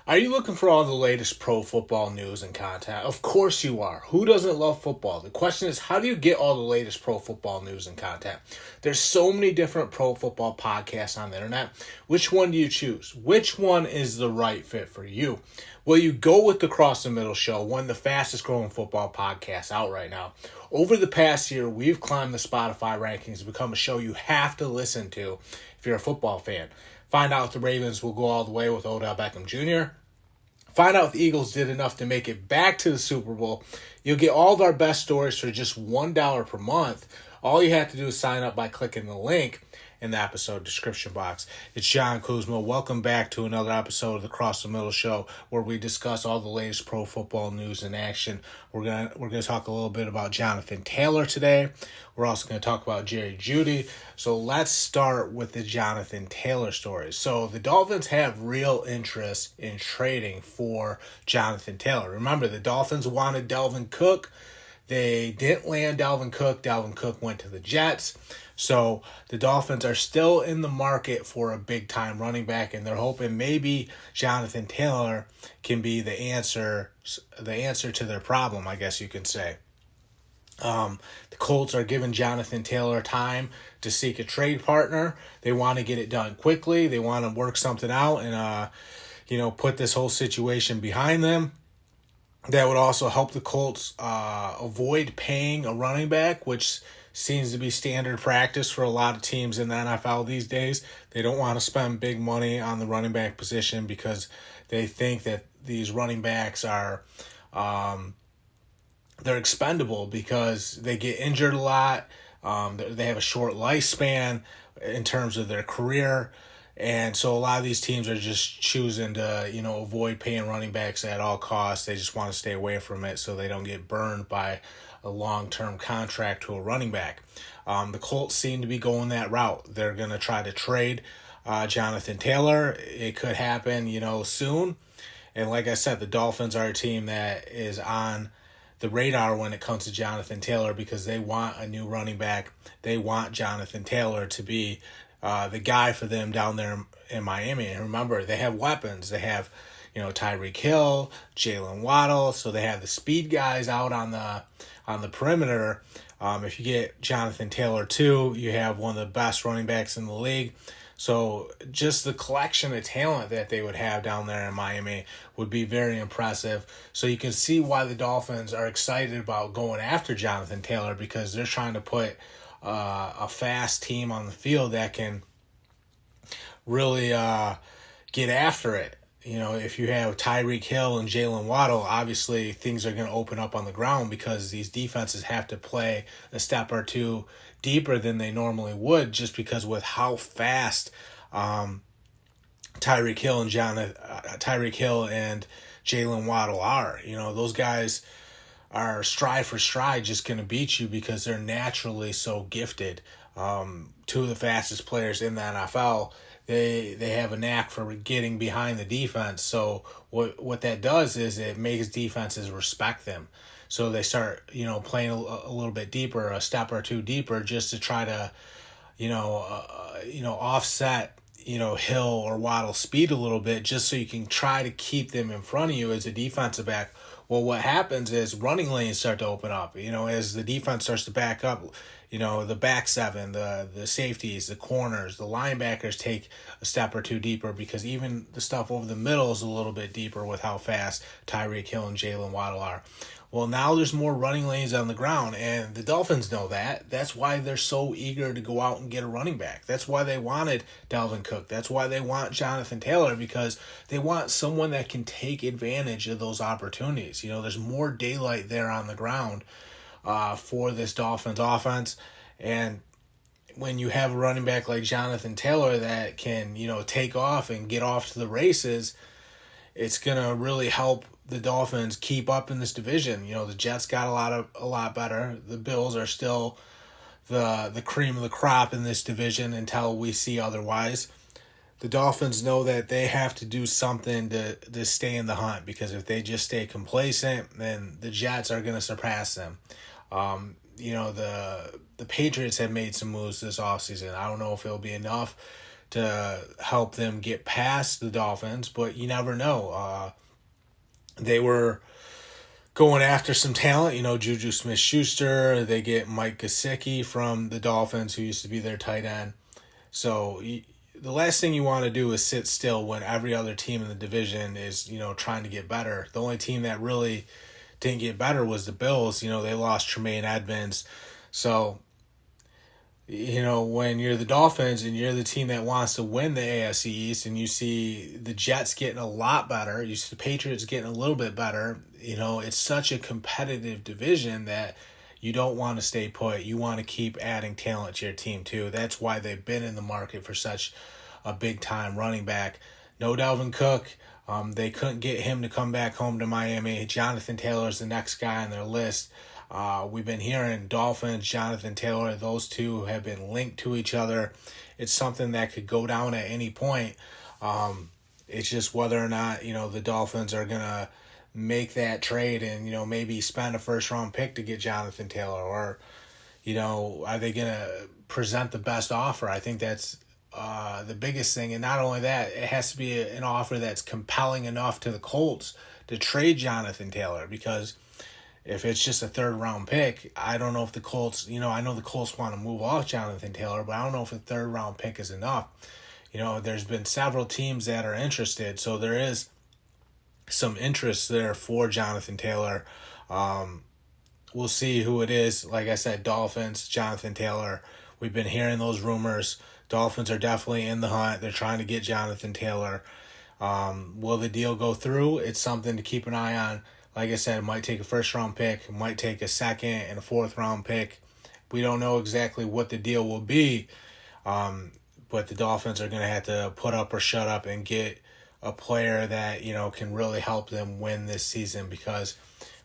Are you looking for all the latest pro football news and content? Of course you are. Who doesn't love football? The question is, how do you get all the latest pro football news and content? There's so many different pro football podcasts on the internet. Which one do you choose? Which one is the right fit for you? Well, you go with the Cross the Middle Show, one of the fastest growing football podcasts out right now. Over the past year, we've climbed the Spotify rankings to become a show you have to listen to if you're a football fan. Find out if the Ravens will go all the way with Odell Beckham Jr., find out if the Eagles did enough to make it back to the Super Bowl. You'll get all of our best stories for just $1 per month. All you have to do is sign up by clicking the link in the episode description box. It's John Kuzma. Welcome back to another episode of the Cross the Middle Show, where we discuss all the latest pro football news in action. We're gonna talk a little bit about Jonathan Taylor today. We're also going to talk about Jerry Jeudy. So let's start with the Jonathan Taylor story. So the Dolphins have real interest in trading for Jonathan Taylor. Remember, the Dolphins wanted Dalvin Cook. They didn't land Dalvin Cook. Dalvin Cook went to the Jets. So the Dolphins are still in the market for a big-time running back, and they're hoping maybe Jonathan Taylor can be the answer to their problem, I guess you could say. The Colts are giving Jonathan Taylor time to seek a trade partner. They want to get it done quickly. They want to work something out and put this whole situation behind them. That would also help the Colts avoid paying a running back, which seems to be standard practice for a lot of teams in the NFL these days. They don't want to spend big money on the running back position because they think that these running backs are they're expendable because they get injured a lot. They have a short lifespan in terms of their career. And so a lot of these teams are just choosing to, avoid paying running backs at all costs. They just want to stay away from it so they don't get burned by a long-term contract to a running back. The Colts seem to be going that route. They're going to try to trade Jonathan Taylor. It could happen, soon. And like I said, the Dolphins are a team that is on the radar when it comes to Jonathan Taylor because they want a new running back. They want Jonathan Taylor to be the guy for them down there in Miami. And remember, they have weapons. They have, Tyreek Hill, Jalen Waddle. So they have the speed guys out on the perimeter. If you get Jonathan Taylor too, you have one of the best running backs in the league. So just the collection of talent that they would have down there in Miami would be very impressive. So you can see why the Dolphins are excited about going after Jonathan Taylor because they're trying to put a fast team on the field that can really get after it. If you have Tyreek Hill and Jalen Waddle, obviously things are going to open up on the ground because these defenses have to play a step or two deeper than they normally would just because with how fast Tyreek Hill and Jalen Waddle are. Those guys are stride for stride just going to beat you because they're naturally so gifted. Two of the fastest players in the NFL, they have a knack for getting behind the defense. So what that does is it makes defenses respect them. So they start, playing a little bit deeper, a step or two deeper, just to try to, offset, Hill or Waddle speed a little bit, just so you can try to keep them in front of you as a defensive back. Well, what happens is running lanes start to open up, as the defense starts to back up, the back seven, the safeties, the corners, the linebackers take a step or two deeper because even the stuff over the middle is a little bit deeper with how fast Tyreek Hill and Jalen Waddle are. Well, now there's more running lanes on the ground, and the Dolphins know that. That's why they're so eager to go out and get a running back. That's why they wanted Dalvin Cook. That's why they want Jonathan Taylor, because they want someone that can take advantage of those opportunities. There's more daylight there on the ground for this Dolphins offense, and when you have a running back like Jonathan Taylor that can, take off and get off to the races, it's going to really help the Dolphins keep up in this division. The Jets got a lot better. The Bills are still the cream of the crop in this division until we see otherwise. The Dolphins know that they have to do something to stay in the hunt because if they just stay complacent, then the Jets are going to surpass them. The Patriots have made some moves this offseason. I don't know if it'll be enough to help them get past the Dolphins, but you never know. They were going after some talent, Juju Smith-Schuster. They get Mike Gesicki from the Dolphins, who used to be their tight end. So the last thing you want to do is sit still when every other team in the division is, trying to get better. The only team that really didn't get better was the Bills. They lost Tremaine Edmonds. So, when you're the Dolphins and you're the team that wants to win the AFC East and you see the Jets getting a lot better, you see the Patriots getting a little bit better, it's such a competitive division that you don't want to stay put. You want to keep adding talent to your team too. That's why they've been in the market for such a big time running back. No Dalvin Cook. They couldn't get him to come back home to Miami. Jonathan Taylor's the next guy on their list. We've been hearing Dolphins, Jonathan Taylor, those two have been linked to each other. It's something that could go down at any point. It's just whether or not, the Dolphins are going to make that trade and, maybe spend a first-round pick to get Jonathan Taylor, or, are they going to present the best offer? I think that's the biggest thing. And not only that, it has to be an offer that's compelling enough to the Colts to trade Jonathan Taylor, because if it's just a third-round pick, I don't know if the Colts, I know the Colts want to move off Jonathan Taylor, but I don't know if a third-round pick is enough. There's been several teams that are interested, so there is some interest there for Jonathan Taylor. We'll see who it is. Like I said, Dolphins, Jonathan Taylor. We've been hearing those rumors. Dolphins are definitely in the hunt. They're trying to get Jonathan Taylor. Will the deal go through? It's something to keep an eye on. Like I said, it might take a first-round pick. It might take a second and a fourth-round pick. We don't know exactly what the deal will be, but the Dolphins are going to have to put up or shut up and get a player that, can really help them win this season, because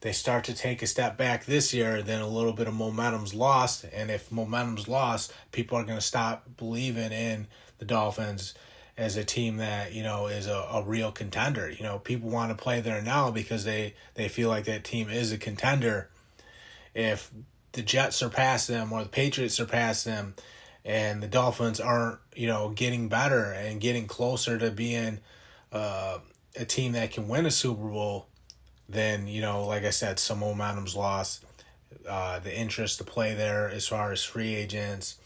they start to take a step back this year, then a little bit of momentum's lost. And if momentum's lost, people are going to stop believing in the Dolphins as a team that, is a real contender. People want to play there now because they feel like that team is a contender. If the Jets surpass them or the Patriots surpass them and the Dolphins aren't, getting better and getting closer to being a team that can win a Super Bowl, then, like I said, some momentum's lost. The interest to play there as far as free agents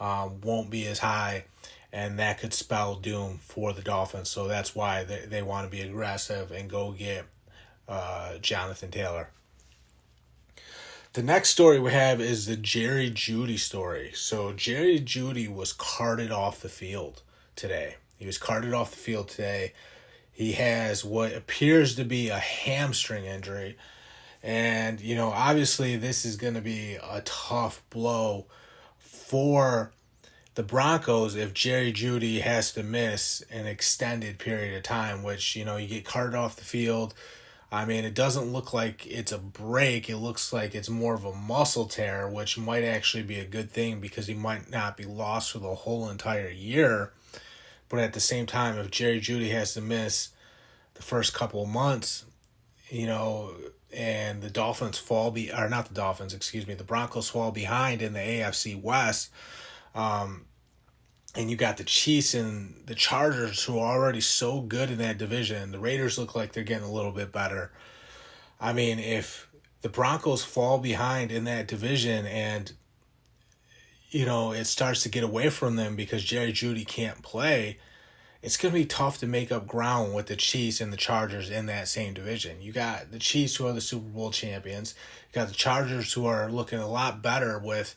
won't be as high, and that could spell doom for the Dolphins. So that's why they want to be aggressive and go get Jonathan Taylor. The next story we have is the Jerry Jeudy story. So Jerry Jeudy was carted off the field today. He has what appears to be a hamstring injury. And, obviously this is going to be a tough blow for the Broncos if Jerry Jeudy has to miss an extended period of time, which, you get carted off the field. I mean, it doesn't look like it's a break. It looks like it's more of a muscle tear, which might actually be a good thing because he might not be lost for the whole entire year. But at the same time, if Jerry Jeudy has to miss the first couple of months, and the Dolphins the Broncos fall behind in the AFC West, and you got the Chiefs and the Chargers, who are already so good in that division. The Raiders look like they're getting a little bit better. I mean, if the Broncos fall behind in that division and, it starts to get away from them because Jerry Jeudy can't play, it's going to be tough to make up ground with the Chiefs and the Chargers in that same division. You got the Chiefs, who are the Super Bowl champions. You got the Chargers, who are looking a lot better with,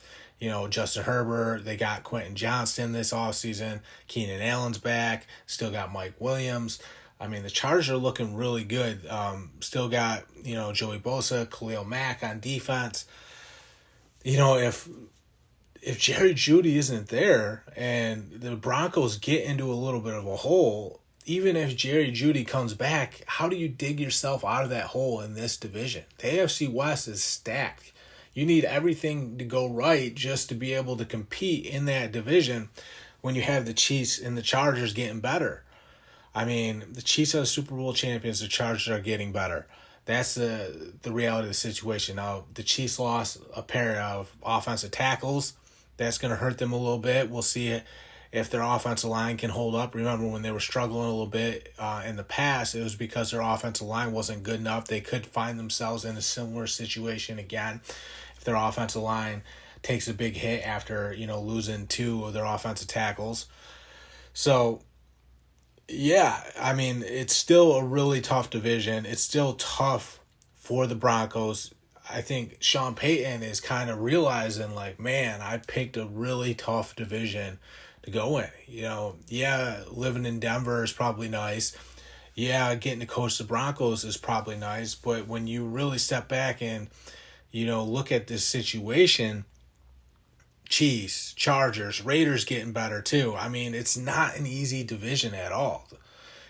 Justin Herbert. They got Quentin Johnston this offseason. Keenan Allen's back. Still got Mike Williams. I mean, the Chargers are looking really good. Still got, Joey Bosa, Khalil Mack on defense. If Jerry Jeudy isn't there and the Broncos get into a little bit of a hole, even if Jerry Jeudy comes back, how do you dig yourself out of that hole in this division? The AFC West is stacked. You need everything to go right just to be able to compete in that division when you have the Chiefs and the Chargers getting better. I mean, the Chiefs are the Super Bowl champions. The Chargers are getting better. That's the reality of the situation. Now, the Chiefs lost a pair of offensive tackles. That's going to hurt them a little bit. We'll see if their offensive line can hold up. Remember when they were struggling a little bit in the past, it was because their offensive line wasn't good enough. They could find themselves in a similar situation again if their offensive line takes a big hit after, losing 2 of their offensive tackles. So, yeah, I mean, it's still a really tough division. It's still tough for the Broncos. I think Sean Payton is kind of realizing, like, man, I picked a really tough division to go in. Yeah, living in Denver is probably nice. Yeah, getting to coach the Broncos is probably nice. But when you really step back and, look at this situation, Chiefs, Chargers, Raiders getting better too. I mean, it's not an easy division at all.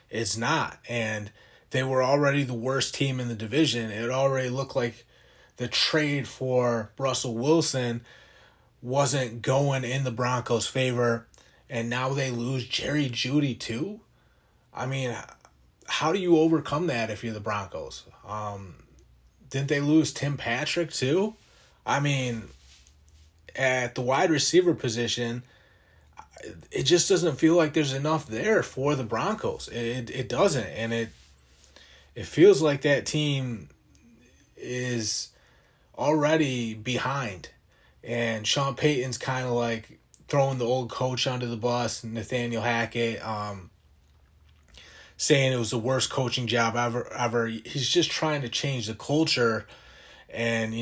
It's not. And they were already the worst team in the division. It already looked like the trade for Russell Wilson wasn't going in the Broncos' favor. And now they lose Jerry Jeudy too. I mean, how do you overcome that if you're the Broncos? Didn't they lose Tim Patrick too? I mean, at the wide receiver position, it just doesn't feel like there's enough there for the Broncos. It doesn't. And it feels like that team is already behind. And Sean Payton's kind of like throwing the old coach under the bus, Nathaniel Hackett, saying it was the worst coaching job ever. He's just trying to change the culture and,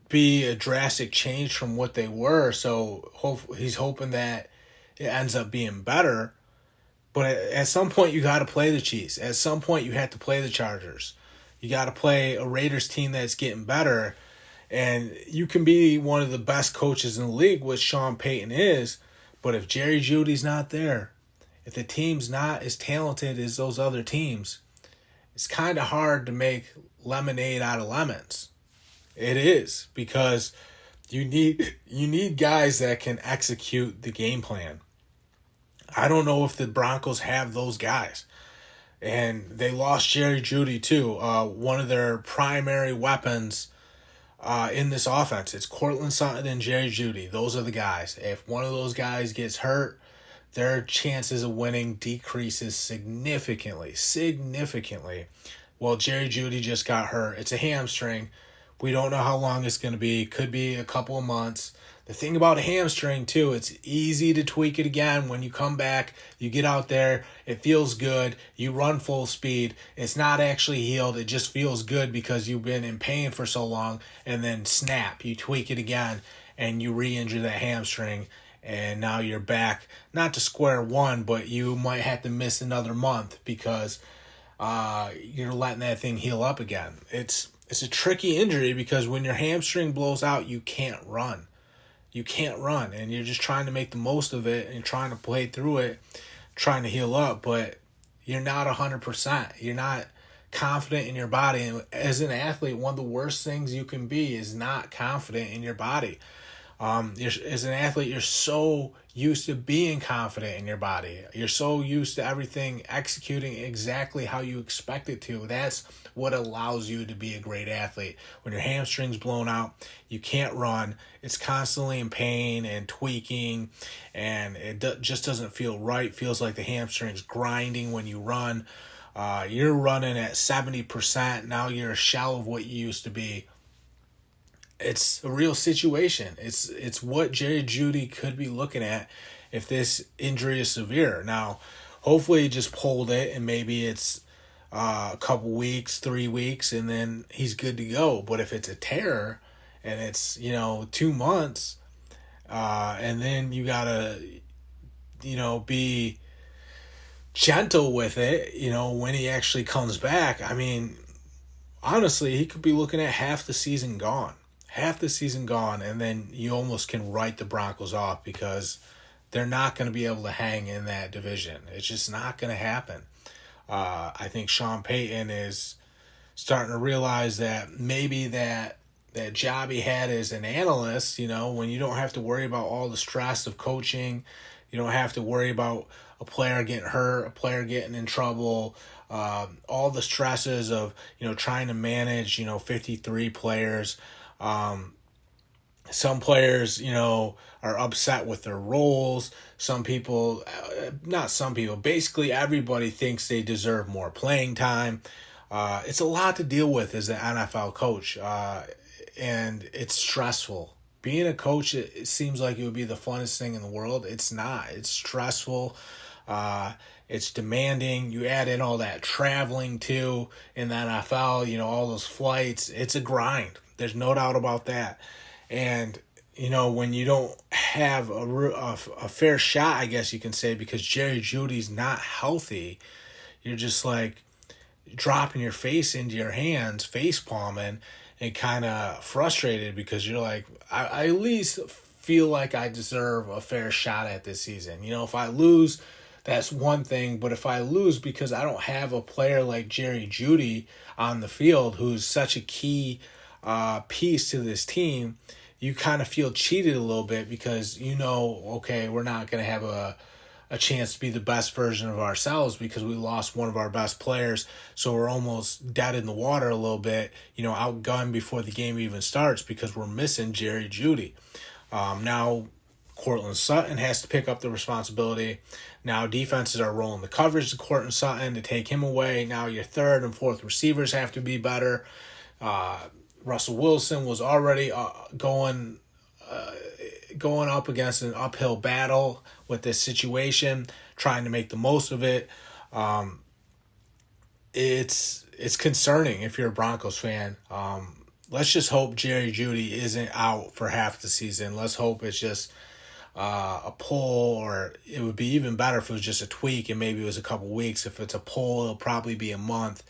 be a drastic change from what they were. So he's hoping that it ends up being better. But at some point, you got to play the Chiefs. At some point, you have to play the Chargers. You got to play a Raiders team that's getting better. And you can be one of the best coaches in the league, which Sean Payton is. But if Jerry Jeudy's not there, if the team's not as talented as those other teams, it's kind of hard to make lemonade out of lemons. It is, because you need guys that can execute the game plan. I don't know if the Broncos have those guys. And they lost Jerry Jeudy too. One of their primary weapons in this offense. It's Courtland Sutton and Jerry Jeudy. Those are the guys. If one of those guys gets hurt, their chances of winning decreases significantly. Well, Jerry Jeudy just got hurt. It's a hamstring. We don't know how long it's going to be. Could be a couple of months. The thing about a hamstring, too, it's easy to tweak it again. When you come back, you get out there, it feels good, you run full speed. It's not actually healed. It just feels good because you've been in pain for so long. And then snap, you tweak it again, and you re-injure that hamstring. And now you're back, not to square one, but you might have to miss another month because you're letting that thing heal up again. It's a tricky injury because when your hamstring blows out, you can't run. And you're just trying to make the most of it and trying to play through it, trying to heal up, but you're not 100%. You're not confident in your body. And as an athlete, one of the worst things you can be is not confident in your body. As an athlete, you're so used to being confident in your body. You're so used to everything executing exactly how you expect it to. That's what allows you to be a great athlete. When your hamstring's blown out, you can't run. It's constantly in pain and tweaking, and it just doesn't feel right. Feels like the hamstring's grinding when you run. You're running at 70%. Now you're a shell of what you used to be. It's a real situation. It's what Jerry Jeudy could be looking at if this injury is severe. Now, hopefully he just pulled it and maybe it's a couple weeks, 3 weeks, and then he's good to go. But if it's a tear and it's, 2 months, and then you gotta, be gentle with it, when he actually comes back. I mean, honestly, he could be looking at half the season gone, and then you almost can write the Broncos off because they're not going to be able to hang in that division. It's just not going to happen. I think Sean Payton is starting to realize that maybe that job he had as an analyst, when you don't have to worry about all the stress of coaching, you don't have to worry about a player getting hurt, a player getting in trouble, all the stresses of, trying to manage, 53 players. Some players, are upset with their roles. Some people, not some people, basically everybody thinks they deserve more playing time. It's a lot to deal with as an NFL coach, and it's stressful. Being a coach, it seems like it would be the funnest thing in the world. It's not. It's stressful. Uh, it's demanding. You add in all that traveling too in the NFL, all those flights. It's a grind. There's no doubt about that. And, when you don't have a fair shot, I guess you can say, because Jerry Jeudy's not healthy, you're just like dropping your face into your hands, face palming, and kind of frustrated because you're like, I at least feel like I deserve a fair shot at this season. If I lose, that's one thing, but if I lose because I don't have a player like Jerry Jeudy on the field, who's such a key piece to this team, you kind of feel cheated a little bit because okay, we're not going to have a chance to be the best version of ourselves because we lost one of our best players, so we're almost dead in the water a little bit, outgunned before the game even starts because we're missing Jerry Jeudy. Now Courtland Sutton has to pick up the responsibility. Now defenses are rolling the coverage to Courtland Sutton to take him away. Now your third and fourth receivers have to be better. Russell Wilson was already going up against an uphill battle with this situation, trying to make the most of it. It's concerning if you're a Broncos fan. Let's just hope Jerry Jeudy isn't out for half the season. Let's hope it's just a pull, or it would be even better if it was just a tweak and maybe it was a couple weeks. If it's a pull, it'll probably be a month.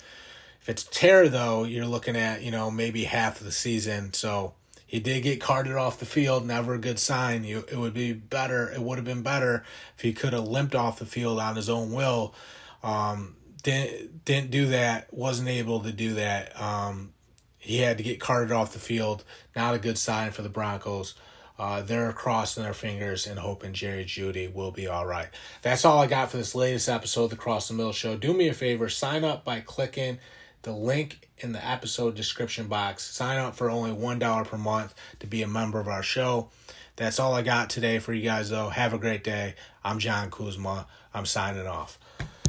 If it's tear, though, you're looking at, maybe half of the season. So he did get carted off the field, never a good sign. It would be better. It would have been better if he could have limped off the field on his own will. Didn't do that. Wasn't able to do that. He had to get carted off the field. Not a good sign for the Broncos. They're crossing their fingers and hoping Jerry Jeudy will be all right. That's all I got for this latest episode of the Cross the Middle Show. Do me a favor, sign up by clicking the link in the episode description box. Sign up for only $1 per month to be a member of our show. That's all I got today for you guys, though. Have a great day. I'm John Kuzma. I'm signing off.